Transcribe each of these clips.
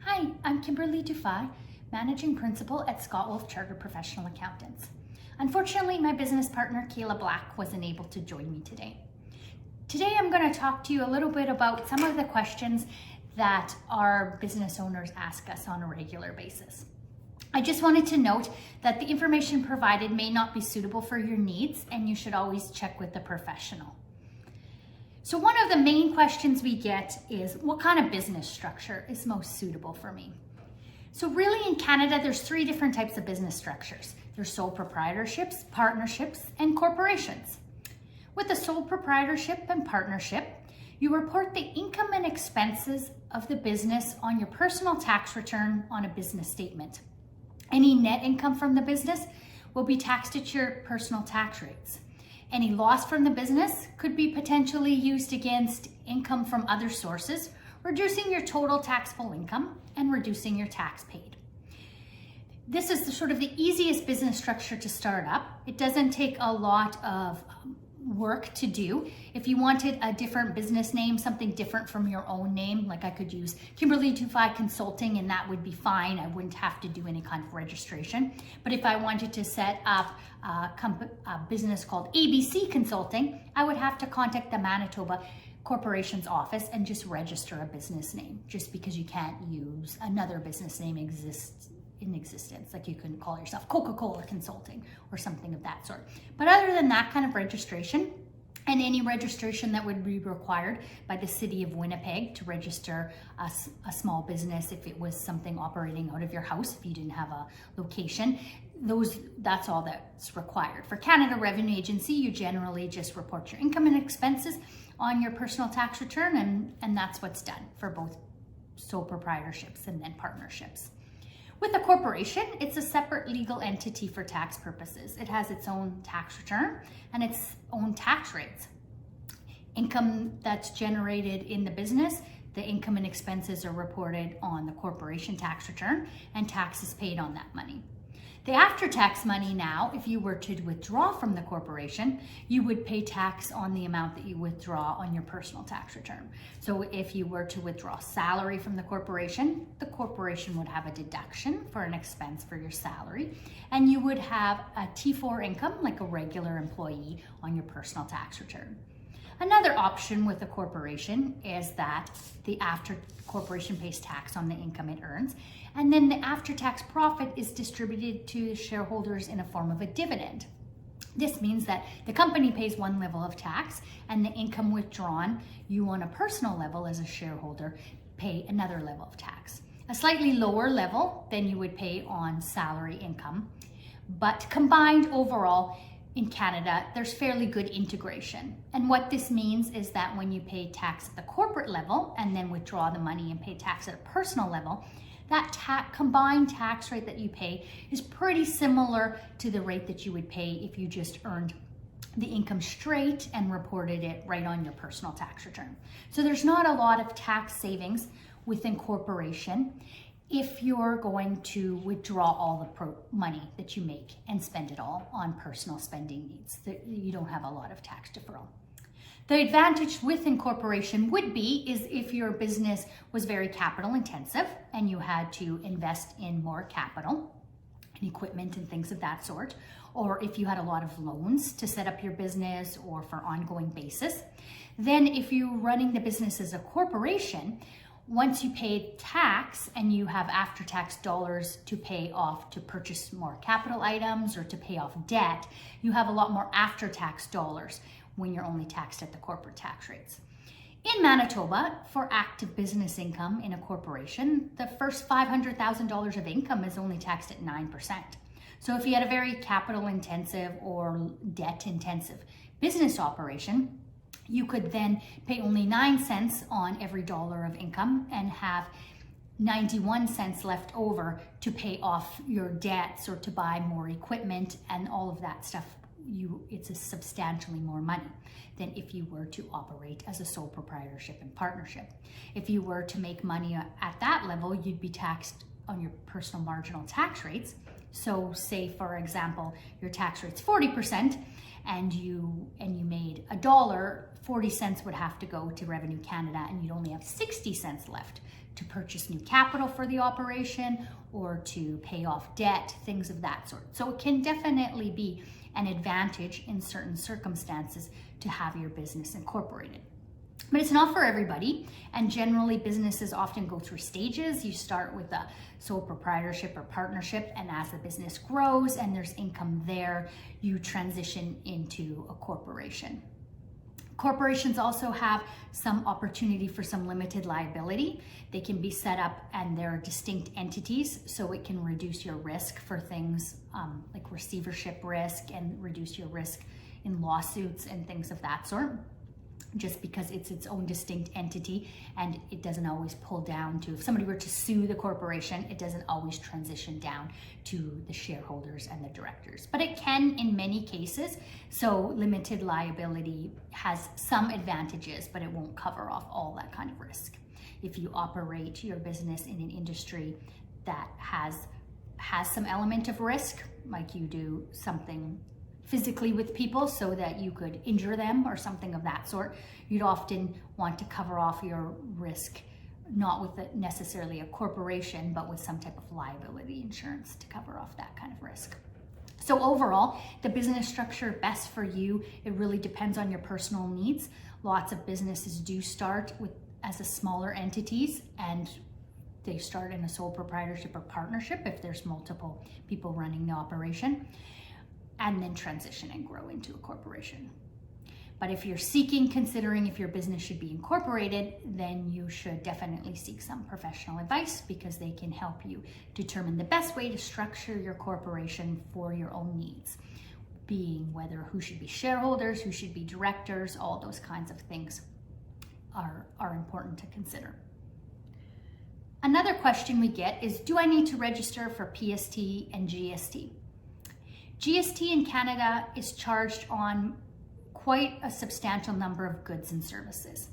Hi, I'm Kim Dufaj, Managing Principal at Wolfe Chartered Professional Accountants. Unfortunately, my business partner, Kayla wasn't able to join me today. Today, I'm going to talk to you a little bit about some of the questions that our business owners ask us on a regular basis. I just wanted to note that the information provided may not be suitable for your needs, and you should always check with the professional. So one of the main questions we get is, what kind of business structure is most suitable for me? So really in Canada, there's 3 different types of business structures. There's sole proprietorships, partnerships, and corporations. With a sole proprietorship and partnership, you report the income and expenses of the business on your personal tax return on a business statement. Any net income from the business will be taxed at your personal tax rates. Any loss from the business could be potentially used against income from other sources, reducing your total taxable income and reducing your tax paid. This is the easiest business structure to start up. It doesn't take a lot of work to do. If you wanted a different business name, something different from your own name, like I could use Kimberly Dufaj Consulting and that would be fine. I wouldn't have to do any kind of registration. But if I wanted to set up a business called ABC Consulting, I would have to contact the Manitoba Corporations Office and just register a business name, just because you can't use another business name in existence. Like you couldn't call yourself Coca-Cola Consulting or something of that sort. But other than that kind of registration, and any registration that would be required by the city of Winnipeg to register a small business, if it was something operating out of your house, if you didn't have a location, that's all that's required. For Canada Revenue Agency, you generally just report your income and expenses on your personal tax return, and that's what's done for both sole proprietorships and then partnerships. With a corporation, it's a separate legal entity for tax purposes. It has its own tax return and its own tax rates. Income that's generated in the business, the income and expenses are reported on the corporation tax return and taxes paid on that money. The after-tax money now, if you were to withdraw from the corporation, you would pay tax on the amount that you withdraw on your personal tax return. So if you were to withdraw salary from the corporation would have a deduction for an expense for your salary, and you would have a T4 income like a regular employee on your personal tax return. Another option with a corporation is that the corporation pays tax on the income it earns, and then the after-tax profit is distributed to the shareholders in a form of a dividend. This means that the company pays one level of tax, and the income withdrawn, you on a personal level as a shareholder pay another level of tax. A slightly lower level than you would pay on salary income, but combined overall, in Canada, there's fairly good integration. And what this means is that when you pay tax at the corporate level and then withdraw the money and pay tax at a personal level, that combined tax rate that you pay is pretty similar to the rate that you would pay if you just earned the income straight and reported it right on your personal tax return. So there's not a lot of tax savings within corporation if you're going to withdraw all the money that you make and spend it all on personal spending needs. You don't have a lot of tax deferral. The advantage with incorporation would be is if your business was very capital intensive and you had to invest in more capital and equipment and things of that sort, or if you had a lot of loans to set up your business or for ongoing basis. Then if you're running the business as a corporation, once you pay tax and you have after-tax dollars to pay off to purchase more capital items or to pay off debt, you have a lot more after-tax dollars when you're only taxed at the corporate tax rates. In Manitoba, for active business income in a corporation, the first $500,000 of income is only taxed at 9%. So if you had a very capital-intensive or debt-intensive business operation, you could then pay only 9 cents on every dollar of income and have 91 cents left over to pay off your debts or to buy more equipment and all of that stuff. It's a substantially more money than if you were to operate as a sole proprietorship and partnership. If you were to make money at that level, you'd be taxed on your personal marginal tax rates. So say, for example, your tax rate's 40%, and you made $1, 40 cents would have to go to Revenue Canada, and you'd only have 60 cents left to purchase new capital for the operation or to pay off debt, things of that sort. So it can definitely be an advantage in certain circumstances to have your business incorporated. But it's not for everybody, and generally businesses often go through stages. You start with a sole proprietorship or partnership, and as the business grows and there's income there, you transition into a corporation. Corporations also have some opportunity for some limited liability. They can be set up and they're distinct entities, so it can reduce your risk for things like receivership risk and reduce your risk in lawsuits and things of that sort, just because it's its own distinct entity and it doesn't always pull down to, if somebody were to sue the corporation, it doesn't always transition down to the shareholders and the directors. But it can in many cases, so limited liability has some advantages, but it won't cover off all that kind of risk. If you operate your business in an industry that has some element of risk, like you do something physically with people so that you could injure them or something of that sort, you'd often want to cover off your risk, not with necessarily a corporation, but with some type of liability insurance to cover off that kind of risk. So overall, the business structure best for you, it really depends on your personal needs. Lots of businesses do start as a smaller entities, and they start in a sole proprietorship or partnership if there's multiple people running the operation, and then transition and grow into a corporation. But if you're considering if your business should be incorporated, then you should definitely seek some professional advice, because they can help you determine the best way to structure your corporation for your own needs, being whether who should be shareholders, who should be directors, all those kinds of things are important to consider. Another question we get is, do I need to register for PST and GST? GST in Canada is charged on quite a substantial number of goods and services.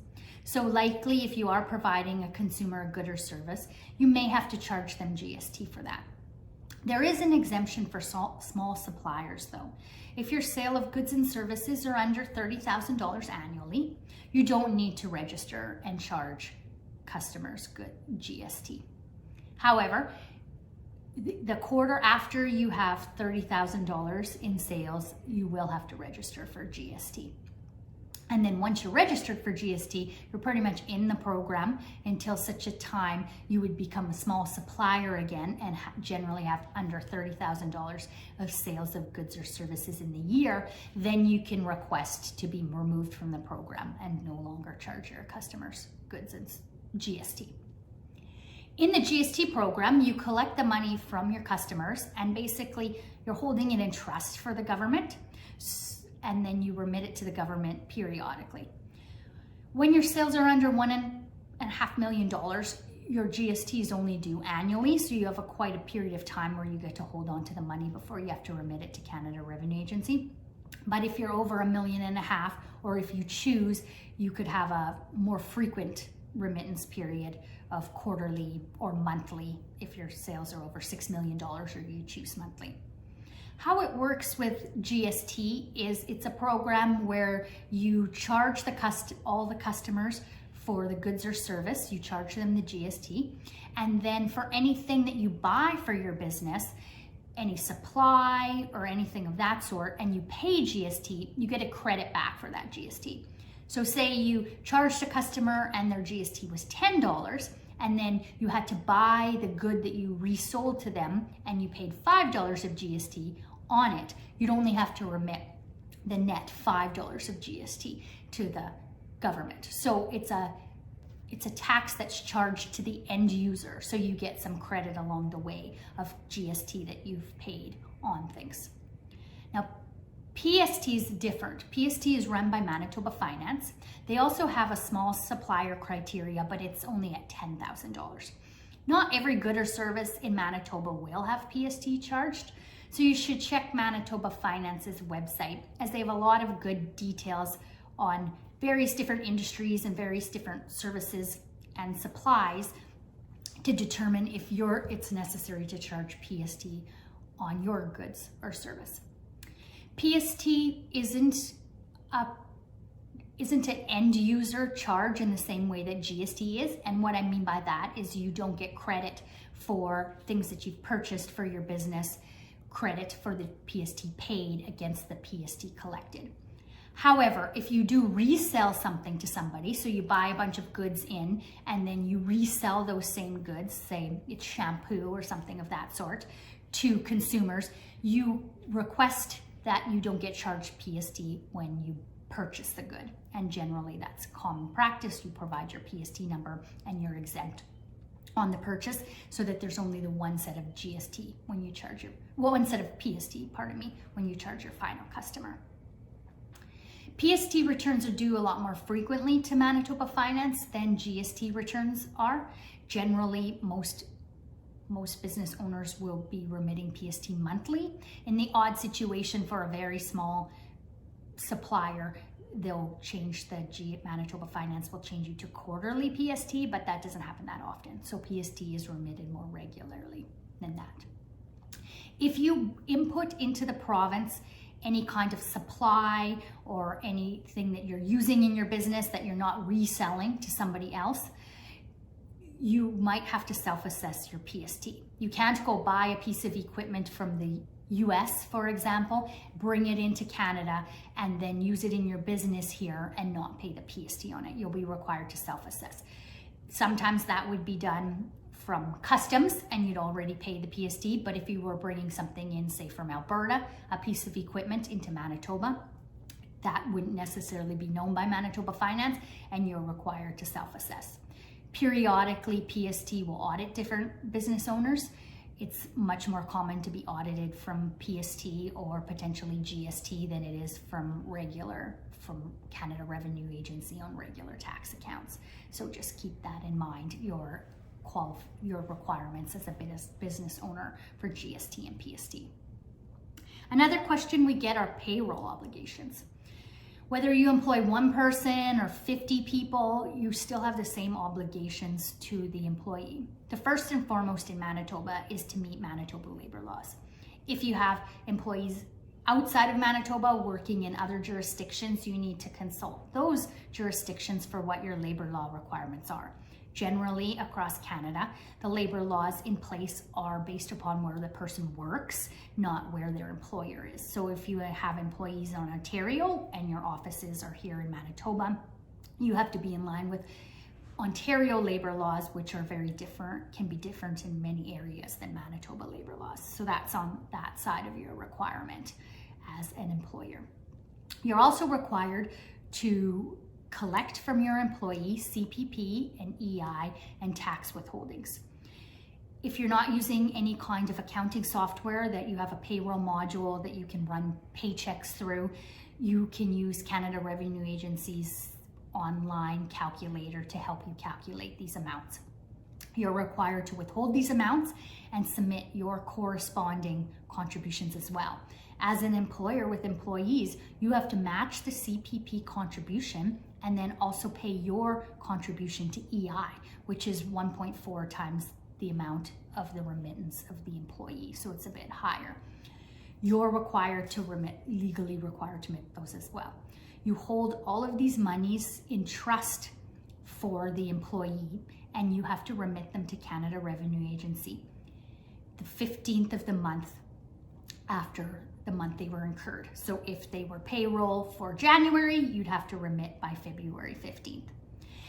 So likely if you are providing a consumer a good or service, you may have to charge them GST for that. There is an exemption for small suppliers though. If your sale of goods and services are under $30,000 annually, you don't need to register and charge customers good GST. However, the quarter after you have $30,000 in sales, you will have to register for GST. And then once you're registered for GST, you're pretty much in the program until such a time you would become a small supplier again and generally have under $30,000 of sales of goods or services in the year. Then you can request to be removed from the program and no longer charge your customers goods and GST. In the GST program, you collect the money from your customers and basically you're holding it in trust for the government, and then you remit it to the government periodically. When your sales are under $1.5 million, your GST is only due annually, so you have quite a period of time where you get to hold on to the money before you have to remit it to Canada Revenue Agency. But if you're over $1.5 million, or if you choose, you could have a more frequent remittance period of quarterly or monthly if your sales are over $6 million or you choose monthly. How it works with GST is it's a program where you charge all the customers for the goods or service, you charge them the GST, and then for anything that you buy for your business, any supply or anything of that sort, and you pay GST, you get a credit back for that GST. So say you charged a customer and their GST was $10, and then you had to buy the good that you resold to them and you paid $5 of GST on it, you'd only have to remit the net $5 of GST to the government. So it's a tax that's charged to the end user, so you get some credit along the way of GST that you've paid on things. Now, PST is different. PST is run by Manitoba Finance. They also have a small supplier criteria, but it's only at $10,000. Not every good or service in Manitoba will have PST charged, so you should check Manitoba Finance's website, as they have a lot of good details on various different industries and various different services and supplies to determine if it's necessary to charge PST on your goods or service. PST isn't an end user charge in the same way that GST is. And what I mean by that is you don't get credit for things that you've purchased for your business, credit for the PST paid against the PST collected. However, if you do resell something to somebody, so you buy a bunch of goods in and then you resell those same goods, say it's shampoo or something of that sort, to consumers, you request that you don't get charged PST when you purchase the good. And generally that's common practice. You provide your PST number and you're exempt on the purchase, so that there's only the one set of GST when you charge one set of PST, pardon me, when you charge your final customer. PST returns are due a lot more frequently to Manitoba Finance than GST returns are. Generally, most business owners will be remitting PST monthly. In the odd situation for a very small supplier, they'll change Manitoba Finance will change you to quarterly PST, but that doesn't happen that often. So PST is remitted more regularly than that. If you input into the province any kind of supply or anything that you're using in your business that you're not reselling to somebody else, you might have to self-assess your PST. You can't go buy a piece of equipment from the US, for example, bring it into Canada and then use it in your business here and not pay the PST on it. You'll be required to self-assess. Sometimes that would be done from customs and you'd already pay the PST, but if you were bringing something in, say from Alberta, a piece of equipment into Manitoba, that wouldn't necessarily be known by Manitoba Finance and you're required to self-assess. Periodically, PST will audit different business owners. It's much more common to be audited from PST or potentially GST than it is from Canada Revenue Agency on regular tax accounts. So just keep that in mind, your requirements as a business owner for GST and PST. Another question we get are payroll obligations. Whether you employ one person or 50 people, you still have the same obligations to the employee. The first and foremost in Manitoba is to meet Manitoba labor laws. If you have employees outside of Manitoba working in other jurisdictions, you need to consult those jurisdictions for what your labor law requirements are. Generally, across Canada, the labor laws in place are based upon where the person works, not where their employer is. So if you have employees in Ontario and your offices are here in Manitoba, you have to be in line with Ontario labor laws, which are very different, can be different in many areas than Manitoba labor laws. So that's on that side of your requirement as an employer. You're also required to collect from your employee CPP and EI and tax withholdings. If you're not using any kind of accounting software, that you have a payroll module that you can run paychecks through, you can use Canada Revenue Agency's online calculator to help you calculate these amounts. You're required to withhold these amounts and submit your corresponding contributions as well. As an employer with employees, you have to match the CPP contribution and then also pay your contribution to EI, which is 1.4 times the amount of the remittance of the employee. So it's a bit higher. You're required to legally required to remit those as well. You hold all of these monies in trust for the employee and you have to remit them to Canada Revenue Agency the 15th of the month after the month they were incurred. So if they were payroll for January, you'd have to remit by February 15th.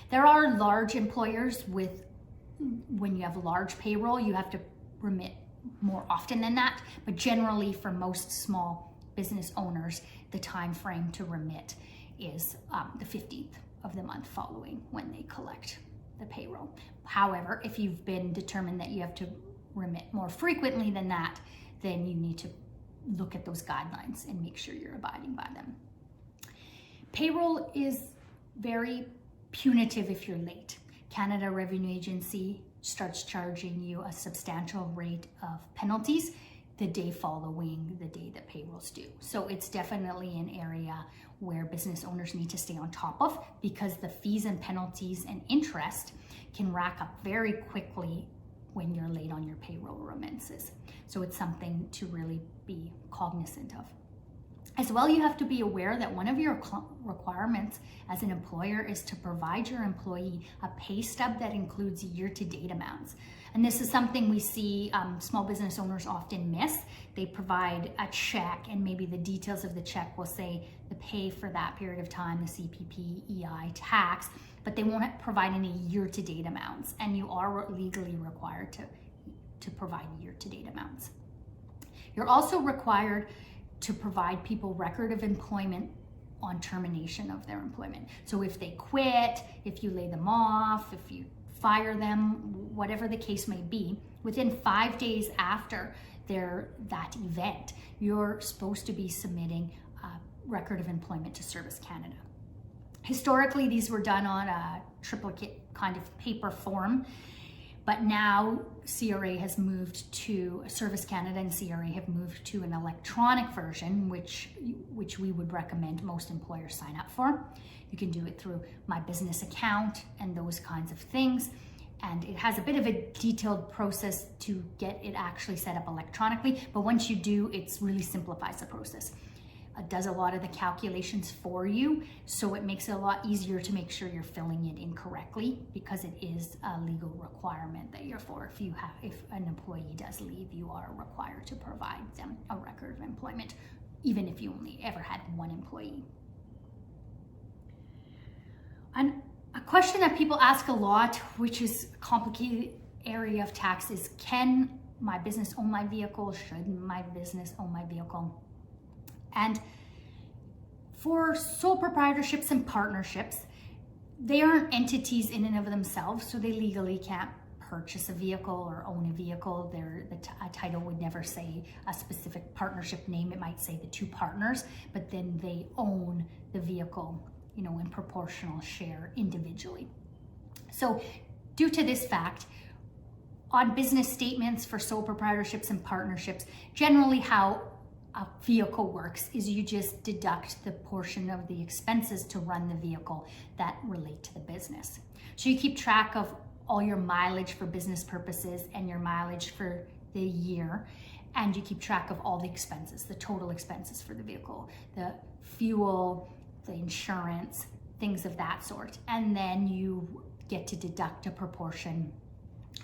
There are large employers when you have large payroll, you have to remit more often than that, but generally for most small business owners, the time frame to remit is the 15th of the month following when they collect the payroll. However, if you've been determined that you have to remit more frequently than that, then you need to look at those guidelines and make sure you're abiding by them. Payroll is very punitive if you're late. Canada Revenue Agency starts charging you a substantial rate of penalties the day following the day that payroll's due. So it's definitely an area where business owners need to stay on top of, because the fees and penalties and interest can rack up very quickly when you're late on your payroll remittances. So it's something to really be cognizant of. As well, you have to be aware that one of your requirements as an employer is to provide your employee a pay stub that includes year-to-date amounts. And this is something we see small business owners often miss. They provide a check, and maybe the details of the check will say the pay for that period of time, the CPP, EI, tax, but they won't provide any year-to-date amounts, and you are legally required to provide year-to-date amounts. You're also required to provide people record of employment on termination of their employment. So if they quit, if you lay them off, if you fire them, whatever the case may be, within 5 days after that event, you're supposed to be submitting a record of employment to Service Canada. Historically, these were done on a triplicate kind of paper form, but now CRA has moved to, Service Canada and CRA have moved to an electronic version, which we would recommend most employers sign up for. You can do it through My Business Account and those kinds of things. And it has a bit of a detailed process to get it actually set up electronically. But once you do, it really simplifies the process. It does a lot of the calculations for you, so it makes it a lot easier to make sure you're filling it in correctly, because it is a legal requirement that you're for. If an employee does leave, you are required to provide them a record of employment, even if you only ever had one employee. And a question that people ask a lot, which is a complicated area of tax, is can my business own my vehicle? Should my business own my vehicle? And for sole proprietorships and partnerships, they aren't entities in and of themselves, so they legally can't purchase a vehicle or own a vehicle. A title would never say a specific partnership name. It might say the two partners, but then they own the vehicle, in proportional share individually. So due to this fact, on business statements for sole proprietorships and partnerships, generally how a vehicle works is you just deduct the portion of the expenses to run the vehicle that relate to the business. So you keep track of all your mileage for business purposes and your mileage for the year, and you keep track of all the expenses, the total expenses for the vehicle, the fuel, the insurance, things of that sort. And then you get to deduct a proportion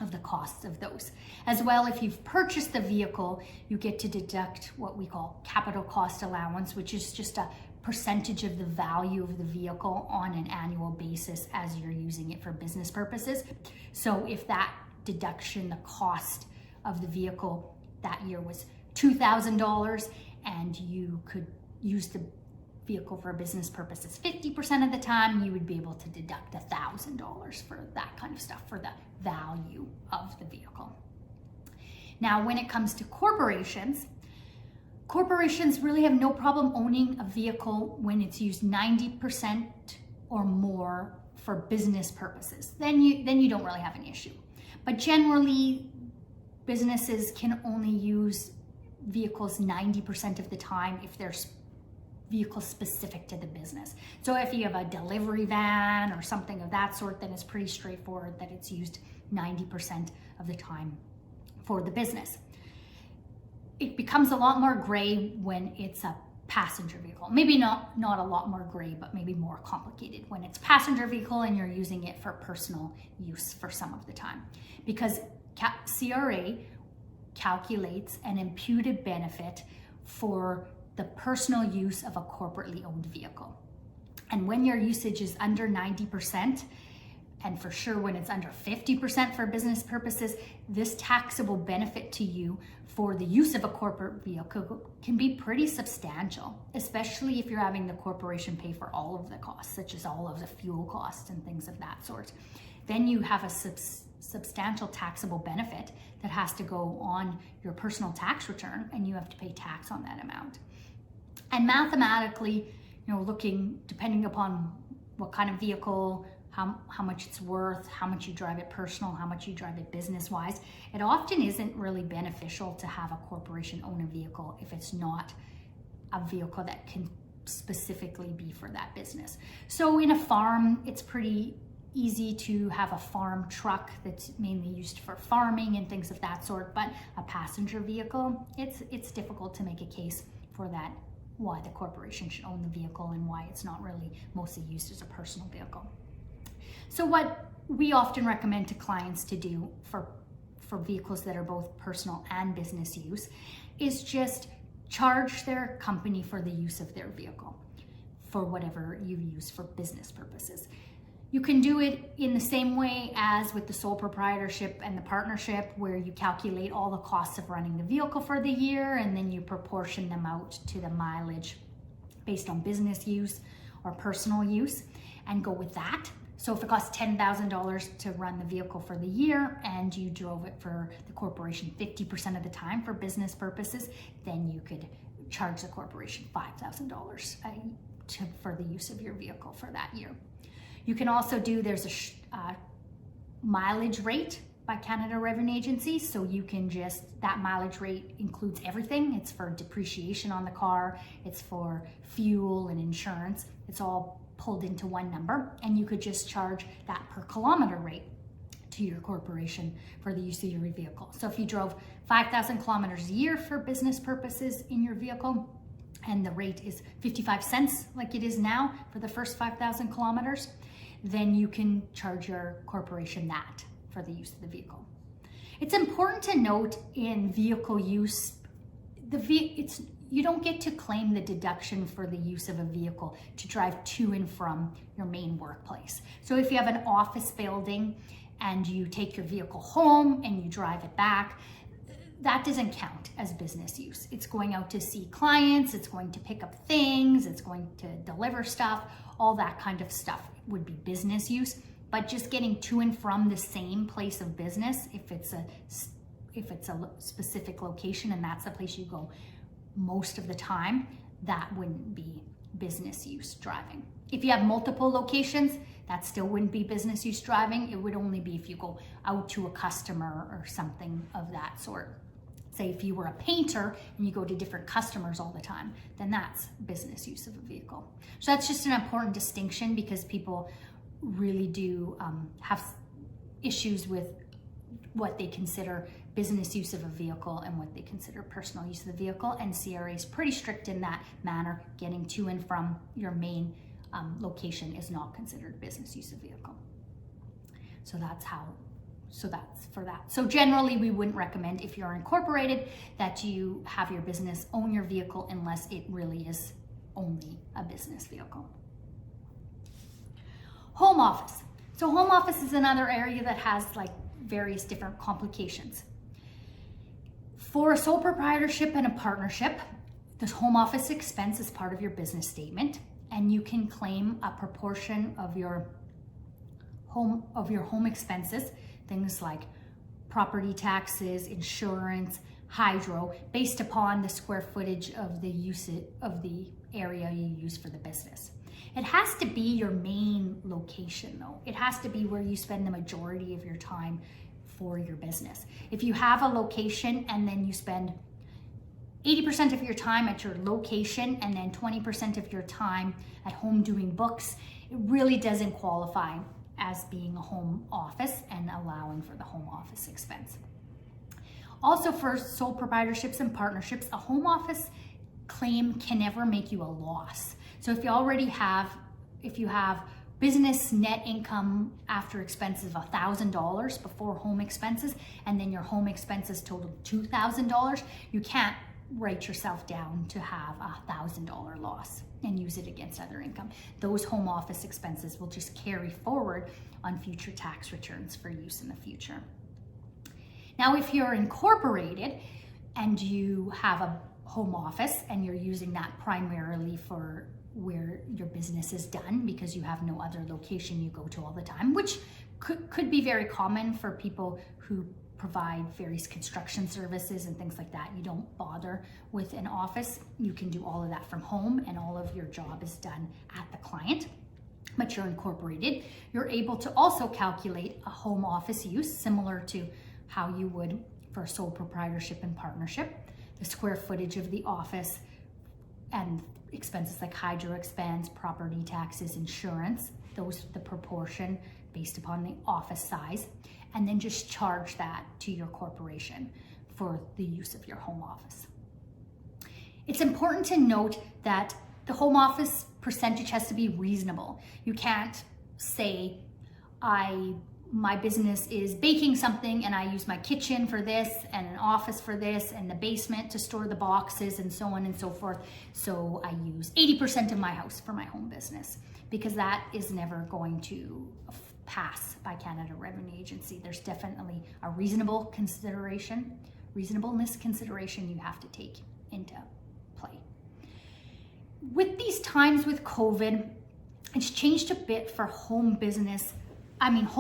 of the costs of those. As well, if you've purchased the vehicle, you get to deduct what we call capital cost allowance, which is just a percentage of the value of the vehicle on an annual basis as you're using it for business purposes. So if that deduction, the cost of the vehicle that year was $2,000, and you could use the vehicle for business purposes 50% of the time, you would be able to deduct $1,000 for that kind of stuff, for the value of the vehicle. Now, when it comes to corporations really have no problem owning a vehicle when it's used 90% or more for business purposes. Then you don't really have an issue. But generally, businesses can only use vehicles 90% of the time if they're vehicle specific to the business. So if you have a delivery van or something of that sort, then it's pretty straightforward that it's used 90% of the time for the business. It becomes a lot more gray when it's a passenger vehicle. Maybe not a lot more gray, but maybe more complicated when it's a passenger vehicle and you're using it for personal use for some of the time. Because CRA calculates an imputed benefit for the personal use of a corporately owned vehicle. And when your usage is under 90%, and for sure when it's under 50% for business purposes, this taxable benefit to you for the use of a corporate vehicle can be pretty substantial, especially if you're having the corporation pay for all of the costs, such as all of the fuel costs and things of that sort. Then you have a substantial taxable benefit that has to go on your personal tax return, and you have to pay tax on that amount. And mathematically, looking, depending upon what kind of vehicle, how much it's worth, how much you drive it personal, how much you drive it business-wise, it often isn't really beneficial to have a corporation own a vehicle if it's not a vehicle that can specifically be for that business. So in a farm, it's pretty easy to have a farm truck that's mainly used for farming and things of that sort, but a passenger vehicle, it's difficult to make a case for that why the corporation should own the vehicle and why it's not really mostly used as a personal vehicle. So what we often recommend to clients to do for vehicles that are both personal and business use is just charge their company for the use of their vehicle for whatever you use for business purposes. You can do it in the same way as with the sole proprietorship and the partnership, where you calculate all the costs of running the vehicle for the year and then you proportion them out to the mileage based on business use or personal use and go with that. So if it costs $10,000 to run the vehicle for the year and you drove it for the corporation 50% of the time for business purposes, then you could charge the corporation $5,000 for the use of your vehicle for that year. You can also do, there's a mileage rate by Canada Revenue Agency. So you can that mileage rate includes everything. It's for depreciation on the car. It's for fuel and insurance. It's all pulled into one number. And you could just charge that per kilometer rate to your corporation for the use of your vehicle. So if you drove 5,000 kilometers a year for business purposes in your vehicle, and the rate is 55 cents like it is now for the first 5,000 kilometers, then you can charge your corporation that for the use of the vehicle. It's important to note in vehicle use, you don't get to claim the deduction for the use of a vehicle to drive to and from your main workplace. So if you have an office building and you take your vehicle home and you drive it back, that doesn't count as business use. It's going out to see clients, it's going to pick up things, it's going to deliver stuff, all that kind of stuff would be business use. But just getting to and from the same place of business, if it's a specific location and that's the place you go most of the time, that wouldn't be business use driving. If you have multiple locations, that still wouldn't be business use driving. It would only be if you go out to a customer or something of that sort. Say if you were a painter and you go to different customers all the time, then that's business use of a vehicle. So that's just an important distinction, because people really do have issues with what they consider business use of a vehicle and what they consider personal use of the vehicle. And CRA is pretty strict in that manner. Getting to and from your main location is not considered business use of vehicle. So that's for that. So generally we wouldn't recommend, if you're incorporated, that you have your business own your vehicle unless it really is only a business vehicle. Home office. So home office is another area that has like various different complications. For a sole proprietorship and a partnership, the home office expense is part of your business statement, and you can claim a proportion of your home expenses, things like property taxes, insurance, hydro, based upon the square footage of the area you use for the business. It has to be your main location though. It has to be where you spend the majority of your time for your business. If you have a location and then you spend 80% of your time at your location and then 20% of your time at home doing books, it really doesn't qualify as being a home office and allowing for the home office expense. Also, for sole proprietorships and partnerships, a home office claim can never make you a loss. So if you have business net income after expenses of $1,000 before home expenses, and then your home expenses total $2,000, you can't write yourself down to have $1,000 loss and use it against other income. Those home office expenses will just carry forward on future tax returns for use in the future. Now, if you're incorporated and you have a home office and you're using that primarily for where your business is done because you have no other location you go to all the time, which could be very common for people who provide various construction services and things like that. You don't bother with an office. You can do all of that from home and all of your job is done at the client, but you're incorporated. You're able to also calculate a home office use similar to how you would for a sole proprietorship and partnership, the square footage of the office and expenses like hydro expense, property taxes, insurance, the proportion based upon the office size, and then just charge that to your corporation for the use of your home office. It's important to note that the home office percentage has to be reasonable. You can't say, my business is baking something and I use my kitchen for this and an office for this and the basement to store the boxes and so on and so forth. So I use 80% of my house for my home business, because that is never going to pass by Canada Revenue Agency. There's definitely a reasonableness consideration you have to take into play. With these times with COVID, it's changed a bit for home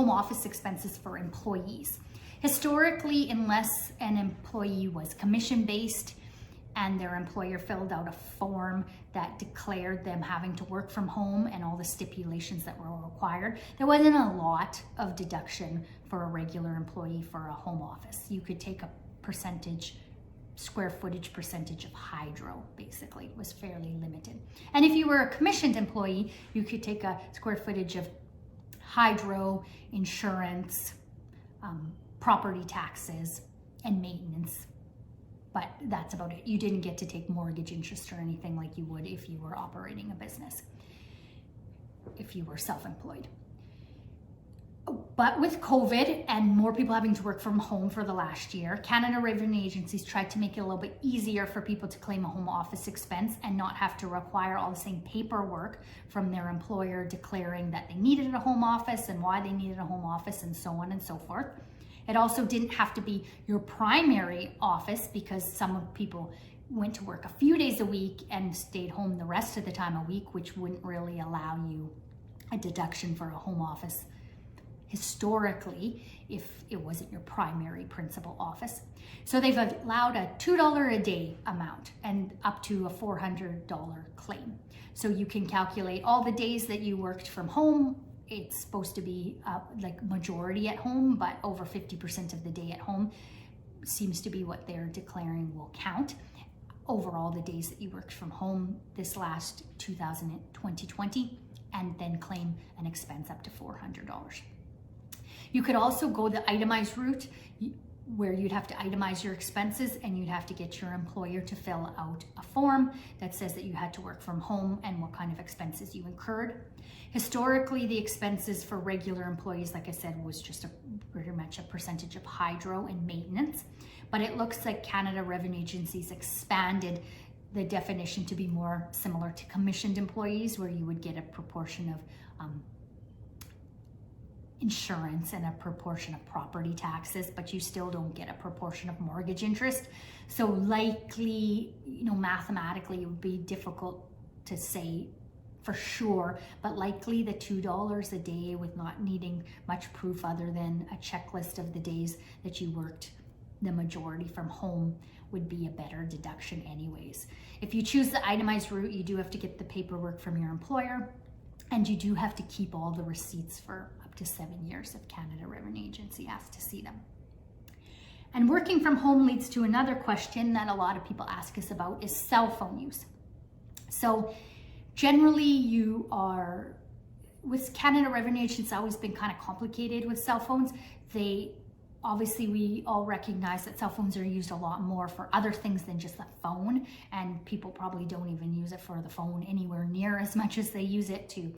office expenses for employees. Historically, unless an employee was commission-based and their employer filled out a form that declared them having to work from home and all the stipulations that were required, there wasn't a lot of deduction for a regular employee for a home office. You could take a square footage percentage of hydro, basically. It was fairly limited. And if you were a commissioned employee, you could take a square footage of hydro, insurance, property taxes, and maintenance. But that's about it. You didn't get to take mortgage interest or anything like you would if you were operating a business, if you were self-employed. But with COVID and more people having to work from home for the last year, Canada Revenue Agencies tried to make it a little bit easier for people to claim a home office expense and not have to require all the same paperwork from their employer declaring that they needed a home office and why they needed a home office and so on and so forth. It also didn't have to be your primary office, because some people went to work a few days a week and stayed home the rest of the time a week, which wouldn't really allow you a deduction for a home office historically if it wasn't your primary principal office. So they've allowed a $2 a day amount and up to a $400 claim. So you can calculate all the days that you worked from home. It's supposed to be like majority at home, but over 50% of the day at home seems to be what they're declaring will count over all the days that you worked from home this last 2020, and then claim an expense up to $400. You could also go the itemized route, where you'd have to itemize your expenses and you'd have to get your employer to fill out a form that says that you had to work from home and what kind of expenses you incurred. Historically, the expenses for regular employees, like I said, was just pretty much a percentage of hydro and maintenance. But it looks like Canada Revenue Agencies expanded the definition to be more similar to commissioned employees, where you would get a proportion of insurance and a proportion of property taxes, but you still don't get a proportion of mortgage interest. So likely, mathematically, it would be difficult to say for sure, but likely the $2 a day with not needing much proof other than a checklist of the days that you worked the majority from home would be a better deduction anyways. If you choose the itemized route, you do have to get the paperwork from your employer, and you do have to keep all the receipts for up to 7 years if Canada Revenue Agency asks to see them. And working from home leads to another question that a lot of people ask us about, is cell phone use. So generally with Canada Revenue Agency, it's always been kind of complicated with cell phones. Obviously, we all recognize that cell phones are used a lot more for other things than just the phone, and people probably don't even use it for the phone anywhere near as much as they use it to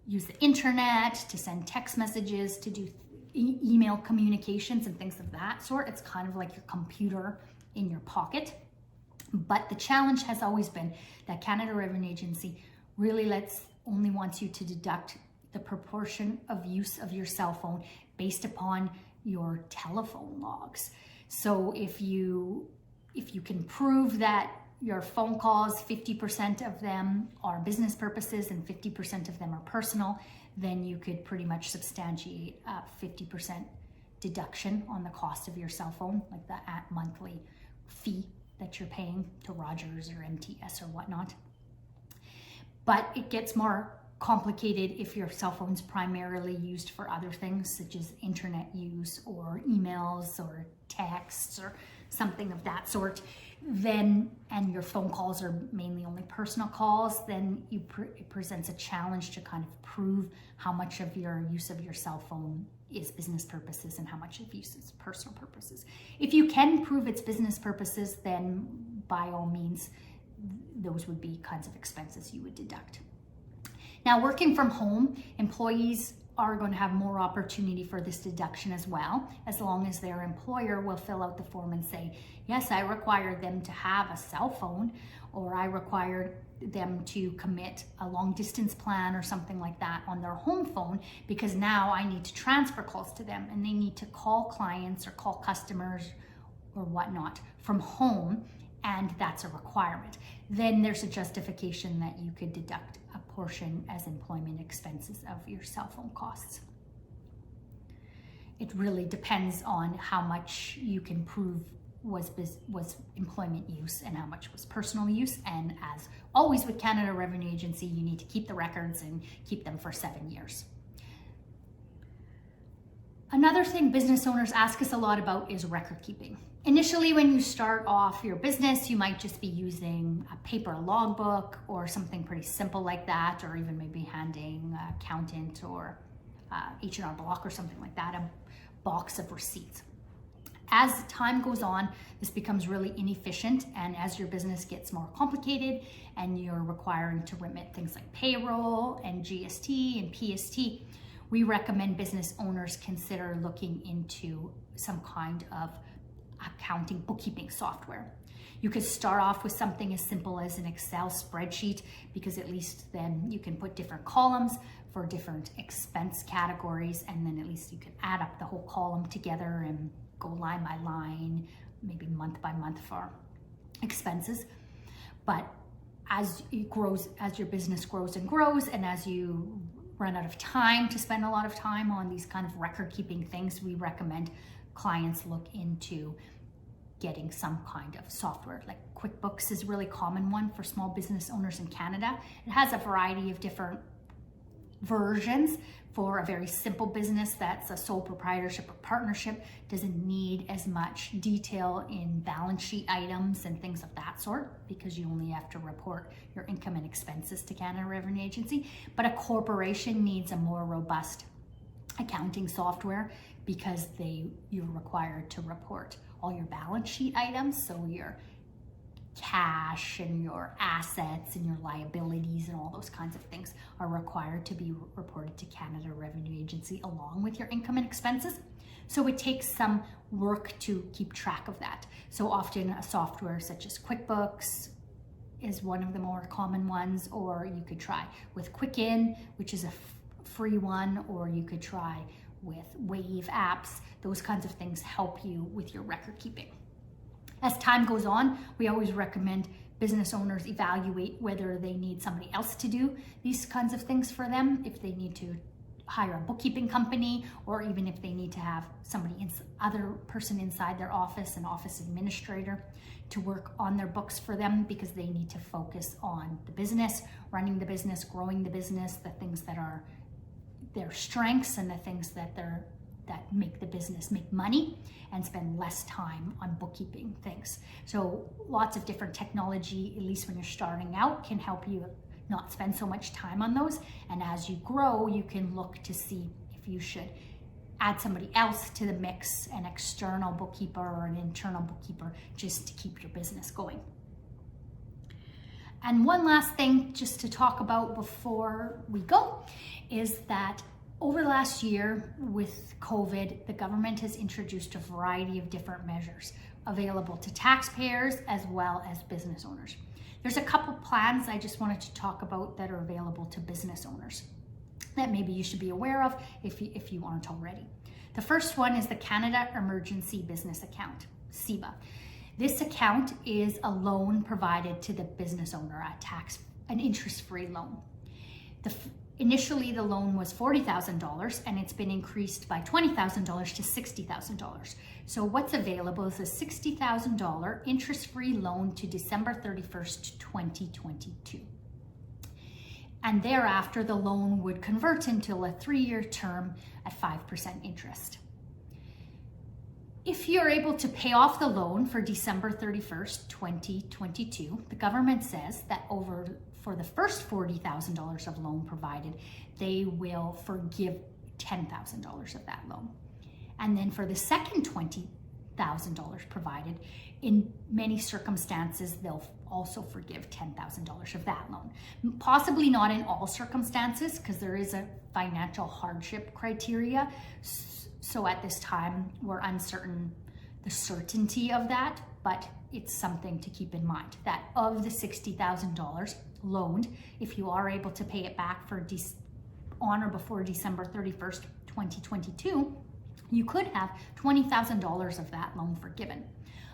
use the internet, to send text messages, to do email communications and things of that sort. It's kind of like your computer in your pocket. But the challenge has always been that Canada Revenue Agency really only wants you to deduct the proportion of use of your cell phone based upon your telephone logs. So if you can prove that your phone calls, 50% of them are business purposes and 50% of them are personal, then you could pretty much substantiate a 50% deduction on the cost of your cell phone, like the monthly fee that you're paying to Rogers or MTS or whatnot. But it gets more complicated if your cell phone's primarily used for other things, such as internet use or emails or texts or something of that sort, and your phone calls are mainly only personal calls, then it presents a challenge to kind of prove how much of your use of your cell phone is business purposes and how much of use is personal purposes. If you can prove it's business purposes, then by all means, those would be kinds of expenses you would deduct. Now, working from home, employees are going to have more opportunity for this deduction as well, as long as their employer will fill out the form and say, yes, I require them to have a cell phone, or I require them to commit a long distance plan or something like that on their home phone, because now I need to transfer calls to them and they need to call clients or call customers or whatnot from home, and that's a requirement. Then there's a justification that you could deduct a portion as employment expenses of your cell phone costs. It really depends on how much you can prove was employment use and how much was personal use. And as always with Canada Revenue Agency, you need to keep the records and keep them for 7 years. Another thing business owners ask us a lot about is record keeping. Initially, when you start off your business, you might just be using a paper logbook or something pretty simple like that, or even maybe handing an accountant or H&R Block or something like that, a box of receipts. As time goes on, this becomes really inefficient, and as your business gets more complicated and you're requiring to remit things like payroll and GST and PST, we recommend business owners consider looking into some kind of accounting bookkeeping software. You could start off with something as simple as an Excel spreadsheet, because at least then you can put different columns for different expense categories, and then at least you can add up the whole column together and go line by line, maybe month by month for expenses. But as your business grows and grows, and as you run out of time to spend a lot of time on these kind of record keeping things, we recommend clients look into getting some kind of software. Like QuickBooks is a really common one for small business owners in Canada. It has a variety of different versions. For a very simple business that's a sole proprietorship or partnership, doesn't need as much detail in balance sheet items and things of that sort, because you only have to report your income and expenses to Canada Revenue Agency. But a corporation needs a more robust accounting software, because you're required to report all your balance sheet items, so your cash and your assets and your liabilities and all those kinds of things are required to be reported to Canada Revenue Agency along with your income and expenses. So it takes some work to keep track of that. So often a software such as QuickBooks is one of the more common ones, or you could try with Quicken, which is a free one, or you could try with Wave apps. Those kinds of things help you with your record keeping. As time goes on, we always recommend business owners evaluate whether they need somebody else to do these kinds of things for them, if they need to hire a bookkeeping company, or even if they need to have other person inside their office, an office administrator, to work on their books for them, because they need to focus on the business, running the business, growing the business, the things that are their strengths and the things that make the business make money, and spend less time on bookkeeping things. So lots of different technology, at least when you're starting out, can help you not spend so much time on those. And as you grow, you can look to see if you should add somebody else to the mix, an external bookkeeper or an internal bookkeeper, just to keep your business going. And one last thing just to talk about before we go is that over the last year with COVID, the government has introduced a variety of different measures available to taxpayers as well as business owners. There's a couple plans I just wanted to talk about that are available to business owners that maybe you should be aware of if you aren't already. The first one is the Canada Emergency Business Account, CEBA. This account is a loan provided to the business owner, an interest-free loan. Initially, the loan was $40,000, and it's been increased by $20,000 to $60,000. So what's available is a $60,000 interest-free loan to December 31st, 2022. And thereafter, the loan would convert into a 3-year term at 5% interest. If you're able to pay off the loan for December 31st, 2022, the government says that for the first $40,000 of loan provided, they will forgive $10,000 of that loan. And then for the second $20,000 provided, in many circumstances, they'll also forgive $10,000 of that loan. Possibly not in all circumstances, because there is a financial hardship criteria. So at this time, we're uncertain the certainty of that, but it's something to keep in mind that of the $60,000 loaned, if you are able to pay it back for on or before December 31st, 2022, you could have $20,000 of that loan forgiven.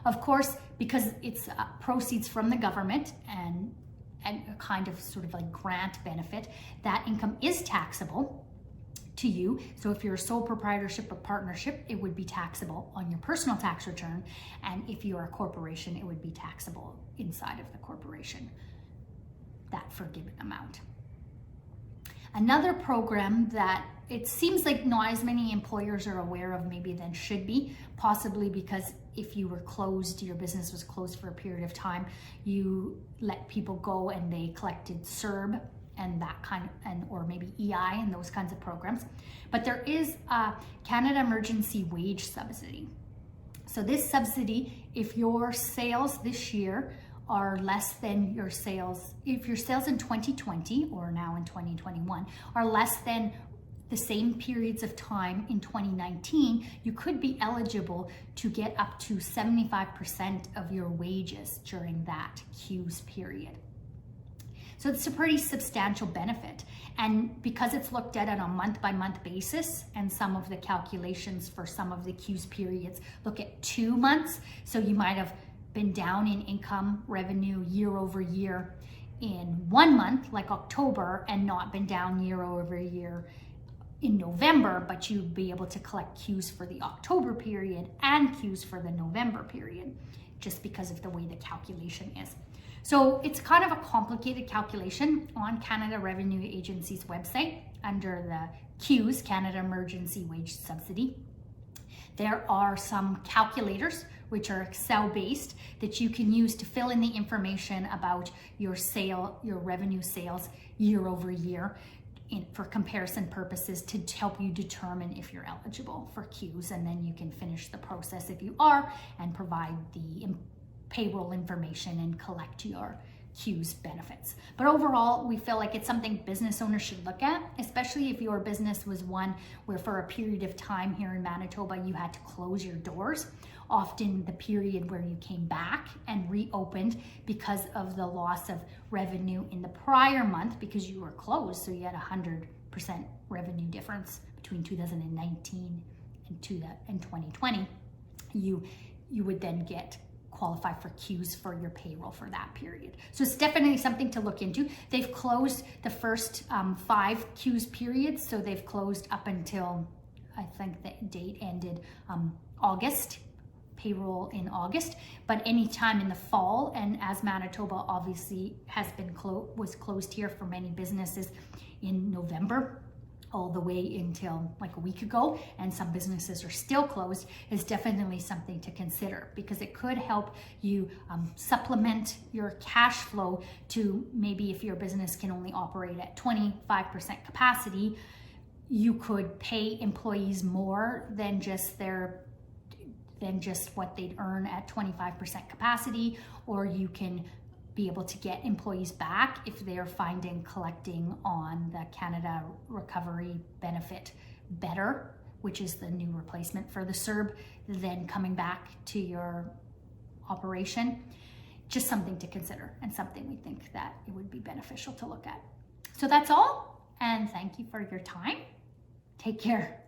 Of course, because it's proceeds from the government and a kind of sort of like grant benefit, that income is taxable to you. So if you're a sole proprietorship or partnership, it would be taxable on your personal tax return. And if you're a corporation, it would be taxable inside of the corporation, that forgiven amount. Another program that it seems like not as many employers are aware of maybe than should be, possibly because if you were closed, your business was closed for a period of time, you let people go and they collected CERB and that kind of, or maybe EI and those kinds of programs. But there is a Canada Emergency Wage Subsidy. So this subsidy, if your sales this year are less than your sales, if your sales in 2020 or now in 2021 are less than the same periods of time in 2019, you could be eligible to get up to 75% of your wages during that CEWS period. So it's a pretty substantial benefit. And because it's looked at on a month-by-month basis, and some of the calculations for some of the CEWS periods look at 2 months, so you might have been down in income revenue year over year in 1 month, like October, and not been down year over year in November, but you'd be able to collect CEWS for the October period and CEWS for the November period, just because of the way the calculation is. So it's kind of a complicated calculation on Canada Revenue Agency's website under the CEWS, Canada Emergency Wage Subsidy. There are some calculators, which are Excel-based, that you can use to fill in the information about your revenue sales year over year for comparison purposes to help you determine if you're eligible for CEWS, and then you can finish the process if you are and provide the payroll information and collect your CEWS benefits. But overall, we feel like it's something business owners should look at, especially if your business was one where for a period of time here in Manitoba, you had to close your doors. Often the period where you came back and reopened because of the loss of revenue in the prior month because you were closed. So you had 100% revenue difference between 2019 and 2020. You would then qualify for CEWS for your payroll for that period. So it's definitely something to look into. They've closed the first 5 CEWS periods. So they've closed up until, I think the date ended August, payroll in August, but any time in the fall, and as Manitoba obviously has been was closed here for many businesses in November, all the way until like a week ago, and some businesses are still closed, is definitely something to consider because it could help you supplement your cash flow to maybe if your business can only operate at 25% capacity, you could pay employees more than just what they'd earn at 25% capacity, or you can be able to get employees back if they're finding collecting on the Canada Recovery Benefit better, which is the new replacement for the CERB, than coming back to your operation. Just something to consider and something we think that it would be beneficial to look at. So that's all, and thank you for your time. Take care.